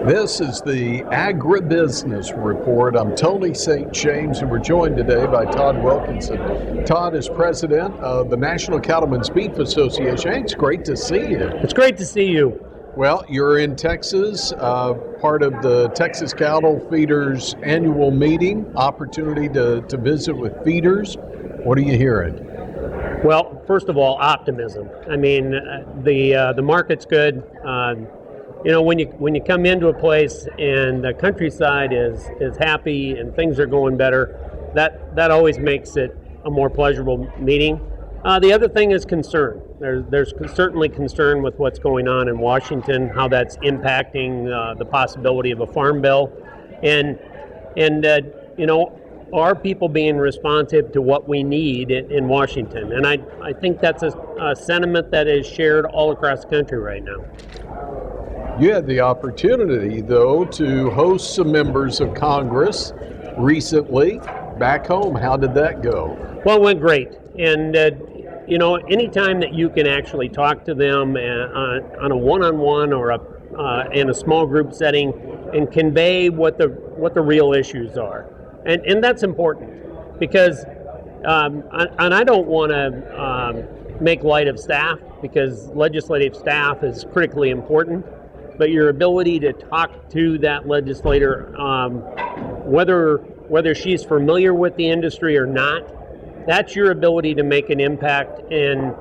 This is the Agribusiness Report. I'm Tony St. James, and we're joined today by Todd Wilkinson. Todd is president of the National Cattlemen's Beef Association. Hey, it's great to see you. It's great to see you. Well, you're in Texas, part of the Texas Cattle Feeders annual meeting, opportunity to visit with feeders. What are you hearing? Well, first of all, optimism. I mean, the market's good. When you come into a place and the countryside is happy and things are going better, that always makes it a more pleasurable meeting. The other thing is concern. There's certainly concern with what's going on in Washington, how that's impacting the possibility of a farm bill, and are people being responsive to what we need in Washington? And I think that's a sentiment that is shared all across the country right now. You had the opportunity, though, to host some members of Congress recently back home. How did that go? Well, it went great. And, anytime that you can actually talk to them on a one-on-one or in a small group setting and convey what the real issues are. And that's important because, and I don't want to make light of staff, because legislative staff is critically important. But your ability to talk to that legislator, whether she's familiar with the industry or not, that's your ability to make an impact and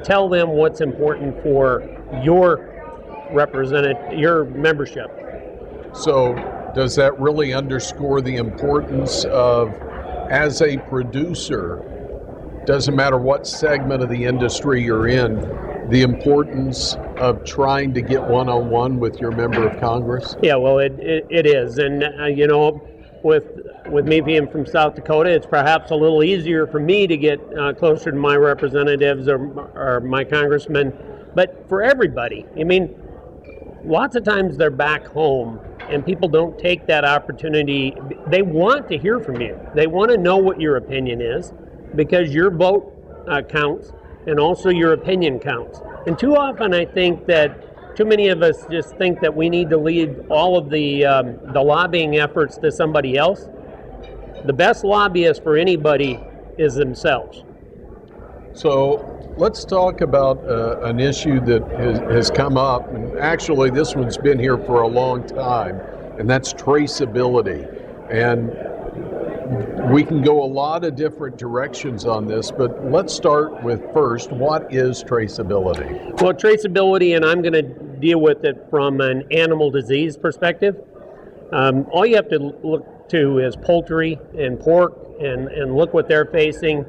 tell them what's important for your membership. So does that really underscore the importance of, as a producer, doesn't matter what segment of the industry you're in, the importance of trying to get one-on-one with your member of Congress? Yeah, well, it is. And, with me being from South Dakota, it's perhaps a little easier for me to get closer to my representatives or my congressmen. But for everybody, I mean, lots of times they're back home and people don't take that opportunity. They want to hear from you. They want to know what your opinion is, because your vote counts, and also your opinion counts. And too often I think that too many of us just think that we need to leave all of the lobbying efforts to somebody else. The best lobbyist for anybody is themselves. So let's talk about an issue that has come up, and actually this one's been here for a long time, and that's traceability. And we can go a lot of different directions on this, but let's start with first, what is traceability? Well, traceability, and I'm going to deal with it from an animal disease perspective. All you have to look to is poultry and pork and look what they're facing.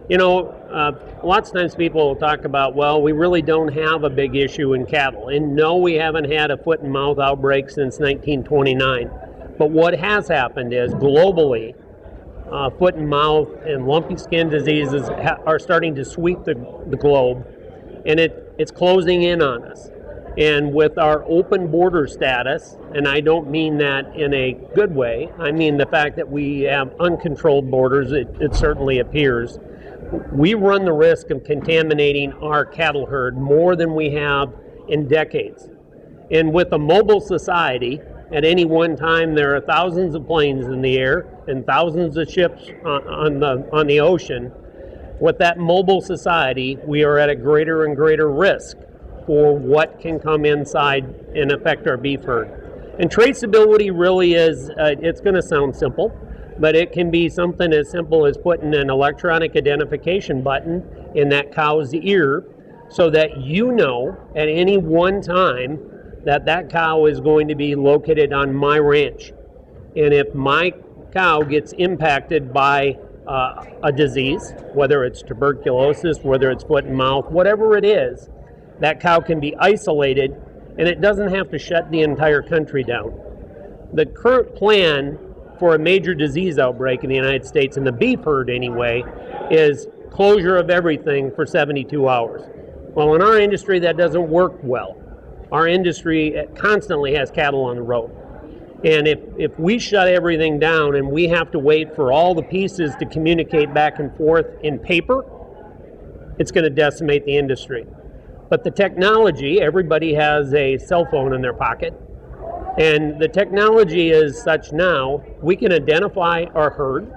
Lots of times people will talk about, well, we really don't have a big issue in cattle. And no, we haven't had a foot and mouth outbreak since 1929. But what has happened is globally, foot and mouth and lumpy skin diseases are starting to sweep the globe, and it's closing in on us. And with our open border status, and I don't mean that in a good way, I mean the fact that we have uncontrolled borders, it certainly appears, we run the risk of contaminating our cattle herd more than we have in decades. And with a mobile society, at any one time, there are thousands of planes in the air and thousands of ships on the ocean. With that mobile society, we are at a greater and greater risk for what can come inside and affect our beef herd. And traceability really is, it's going to sound simple, but it can be something as simple as putting an electronic identification button in that cow's ear so that you know at any one time that cow is going to be located on my ranch. And if my cow gets impacted by a disease, whether it's tuberculosis, whether it's foot and mouth, whatever it is, that cow can be isolated, and it doesn't have to shut the entire country down. The current plan for a major disease outbreak in the United States, in the beef herd anyway, is closure of everything for 72 hours. Well, in our industry, that doesn't work well. Our industry constantly has cattle on the road. And if we shut everything down and we have to wait for all the pieces to communicate back and forth in paper, it's going to decimate the industry. But the technology, everybody has a cell phone in their pocket. And the technology is such now, we can identify our herd,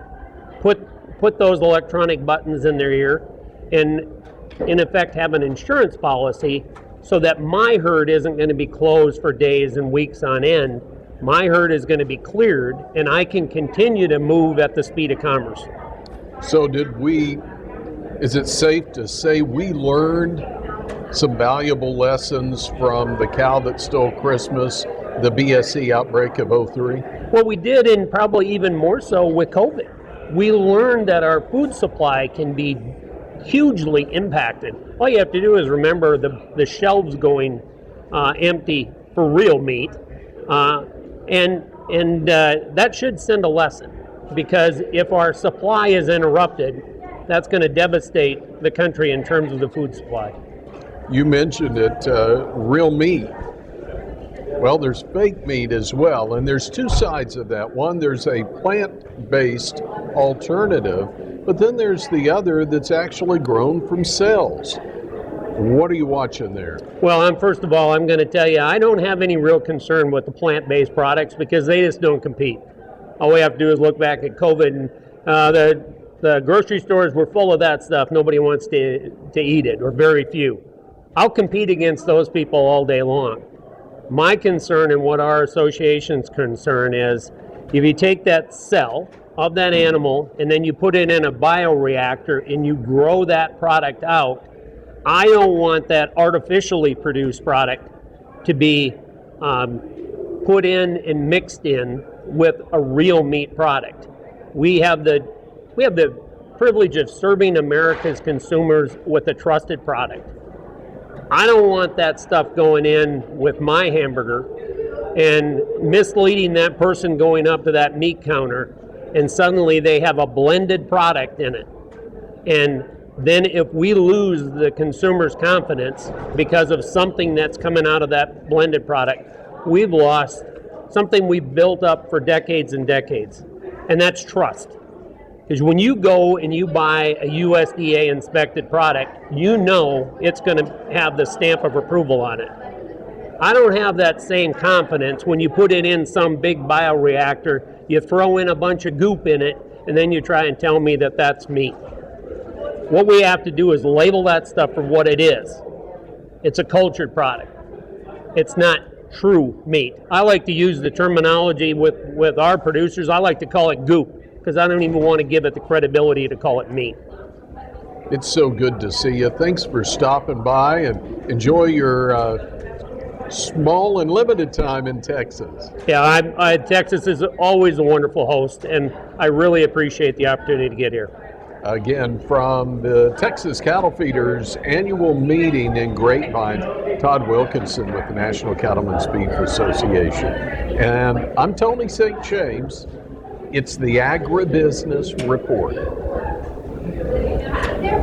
put those electronic buttons in their ear, and in effect have an insurance policy so that my herd isn't going to be closed for days and weeks on end. My herd is going to be cleared, and I can continue to move at the speed of commerce. So is it safe to say we learned some valuable lessons from the cow that stole Christmas, the BSE outbreak of '03? Well, we did, and probably even more so with COVID. We learned that our food supply can be hugely impacted. All you have to do is remember the shelves going empty for real meat, and that should send a lesson, because if our supply is interrupted, that's going to devastate the country in terms of the food supply. You mentioned it, real meat. Well, there's fake meat as well, and there's two sides of that. One, there's a plant-based alternative, but then there's the other that's actually grown from cells. What are you watching there? Well, first of all, I'm going to tell you, I don't have any real concern with the plant-based products because they just don't compete. All we have to do is look back at COVID, and the grocery stores were full of that stuff. Nobody wants to eat it, or very few. I'll compete against those people all day long. My concern, and what our association's concern is, if you take that cell of that animal and then you put it in a bioreactor and you grow that product out, I don't want that artificially produced product to be put in and mixed in with a real meat product. We have the privilege of serving America's consumers with a trusted product. I don't want that stuff going in with my hamburger and misleading that person going up to that meat counter, and suddenly they have a blended product in it. And then if we lose the consumer's confidence because of something that's coming out of that blended product, we've lost something we've built up for decades and decades, and that's trust. Because when you go and you buy a USDA inspected product, you know it's going to have the stamp of approval on it. I don't have that same confidence when you put it in some big bioreactor, you throw in a bunch of goop in it, and then you try and tell me that that's meat. What we have to do is label that stuff for what it is. It's a cultured product. It's not true meat. I like to use the terminology with our producers, I like to call it goop, because I don't even want to give it the credibility to call it meat. It's so good to see you. Thanks for stopping by, and enjoy your small and limited time in Texas. Yeah, Texas is always a wonderful host, and I really appreciate the opportunity to get here. Again, from the Texas Cattle Feeders annual meeting in Grapevine, Todd Wilkinson with the National Cattlemen's Beef Association. And I'm Tony St. James. It's the Agribusiness Report.